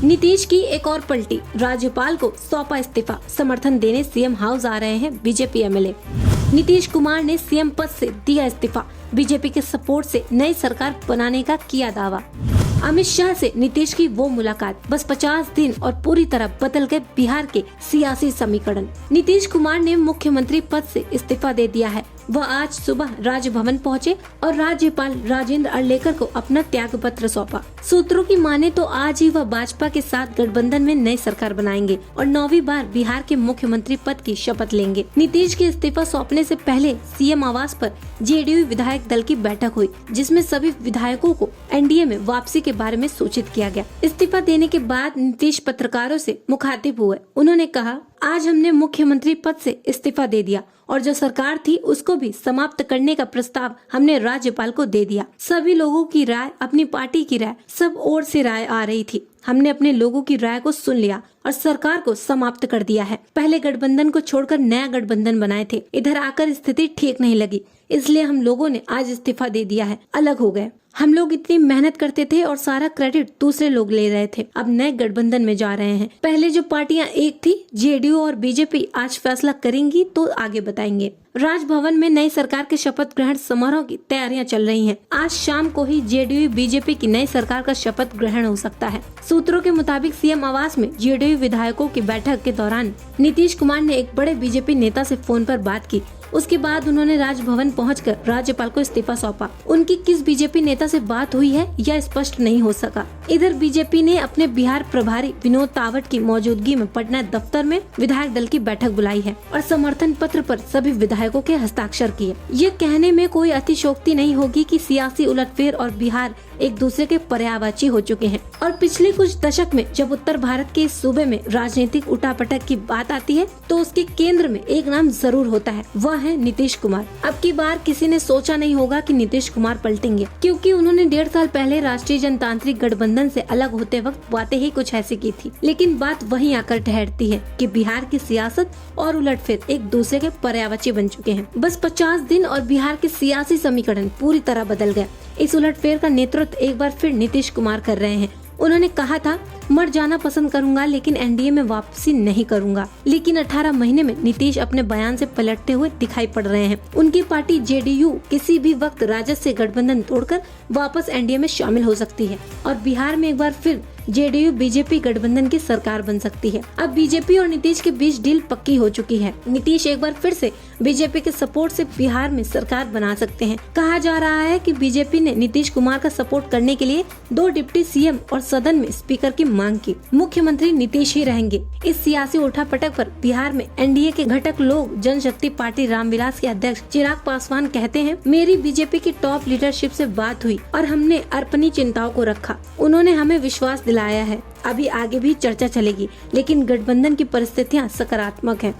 नीतीश की एक और पलटी, राज्यपाल को सौंपा इस्तीफा। समर्थन देने सीएम हाउस आ रहे हैं बीजेपी एमएलए। नीतीश कुमार ने सीएम पद से दिया इस्तीफा। बीजेपी के सपोर्ट से नई सरकार बनाने का किया दावा। अमित शाह से नीतीश की वो मुलाकात, बस 50 दिन और पूरी तरह बदल गए बिहार के सियासी समीकरण। नीतीश कुमार ने मुख्यमंत्री पद से इस्तीफा दे दिया है। वह आज सुबह राजभवन पहुंचे और राज्यपाल राजेंद्र अर्लेकर को अपना त्याग पत्र सौंपा। सूत्रों की माने तो आज ही वह भाजपा के साथ गठबंधन में नई सरकार बनाएंगे और 9वीं बार बिहार के मुख्यमंत्री पद की शपथ लेंगे। नीतीश के इस्तीफा सौंपने से पहले सीएम आवास पर जेडीयू विधायक दल की बैठक हुई, जिसमें सभी विधायकों को एनडीए में वापसी के बारे में सूचित किया गया। इस्तीफा देने के बाद नीतीश पत्रकारों से मुखातिब हुए। उन्होंने कहा, आज हमने मुख्यमंत्री पद से इस्तीफा दे दिया और जो सरकार थी उसको भी समाप्त करने का प्रस्ताव हमने राज्यपाल को दे दिया। सभी लोगों की राय, अपनी पार्टी की राय, सब ओर से राय आ रही थी। हमने अपने लोगों की राय को सुन लिया और सरकार को समाप्त कर दिया है। पहले गठबंधन को छोड़कर नया गठबंधन बनाए थे, इधर आकर स्थिति ठीक नहीं लगी, इसलिए हम लोगों ने आज इस्तीफा दे दिया है, अलग हो गए। हम लोग इतनी मेहनत करते थे और सारा क्रेडिट दूसरे लोग ले रहे थे। अब नए गठबंधन में जा रहे हैं। पहले जो पार्टियां एक थी, जेडीयू और बीजेपी, आज फैसला करेंगी तो आगे बताएंगे। राजभवन में नई सरकार के शपथ ग्रहण समारोह की तैयारियां चल रही हैं। आज शाम को ही जेडीयू बीजेपी की नई सरकार का शपथ ग्रहण हो सकता है। सूत्रों के मुताबिक सीएम आवास में जेडीयू विधायकों की बैठक के दौरान नीतीश कुमार ने एक बड़े बीजेपी नेता से फोन पर बात की। उसके बाद उन्होंने राजभवन पहुंचकर राज्यपाल को इस्तीफा सौंपा। उनकी किस बीजेपी नेता से बात हुई है यह स्पष्ट नहीं हो सका। इधर बीजेपी ने अपने बिहार प्रभारी विनोद तावड़ की मौजूदगी में पटना दफ्तर में विधायक दल की बैठक बुलाई है और समर्थन पत्र पर सभी विधायकों के हस्ताक्षर किए। ये कहने में कोई अतिशयोक्ति नहीं होगी कि सियासी उलटफेर और बिहार एक दूसरे के पर्यायवाची हो चुके हैं और पिछले कुछ दशक में जब उत्तर भारत के इस सूबे में राजनीतिक उठापटक की बात आती है तो उसके केंद्र में एक नाम जरूर होता है, वह है नीतीश कुमार। अब की बार किसी ने सोचा नहीं होगा कि नीतीश कुमार पलटेंगे, क्योंकि उन्होंने 1.5 साल पहले राष्ट्रीय जनतांत्रिक गठबंधन से अलग होते वक्त बातें ही कुछ ऐसी की थी। लेकिन बात वहीं आकर ठहरती है कि बिहार की सियासत और उलटफेर एक दूसरे के पर्यायवाची बन चुके हैं। बस 50 दिन और बिहार के सियासी समीकरण पूरी तरह बदल गए। इस उलटफेर का नेतृत्व एक बार फिर नीतीश कुमार कर रहे हैं। उन्होंने कहा था, मर जाना पसंद करूंगा लेकिन एनडीए में वापसी नहीं करूंगा। लेकिन 18 महीने में नीतीश अपने बयान से पलटते हुए दिखाई पड़ रहे हैं। उनकी पार्टी जेडीयू किसी भी वक्त राजद से गठबंधन तोड़कर वापस एनडीए में शामिल हो सकती है और बिहार में एक बार फिर जेडीयू बीजेपी गठबंधन की सरकार बन सकती है। अब बीजेपी और नीतीश के बीच डील पक्की हो चुकी है। नीतीश एक बार फिर से बीजेपी के सपोर्ट से बिहार में सरकार बना सकते हैं। कहा जा रहा है कि बीजेपी ने नीतीश कुमार का सपोर्ट करने के लिए 2 डिप्टी सीएम और सदन में स्पीकर की मांग की। मुख्यमंत्री नीतीश ही रहेंगे। इस सियासी उठापटक पर बिहार में एनडीए के घटक लोक जनशक्ति पार्टी रामविलास के अध्यक्ष चिराग पासवान कहते हैं, मेरी बीजेपी की टॉप लीडरशिप से बात हुई और हमने अपनी चिंताओं को रखा। उन्होंने हमें विश्वास दिलाया है। अभी आगे भी चर्चा चलेगी, लेकिन गठबंधन की परिस्थितियां सकारात्मक हैं।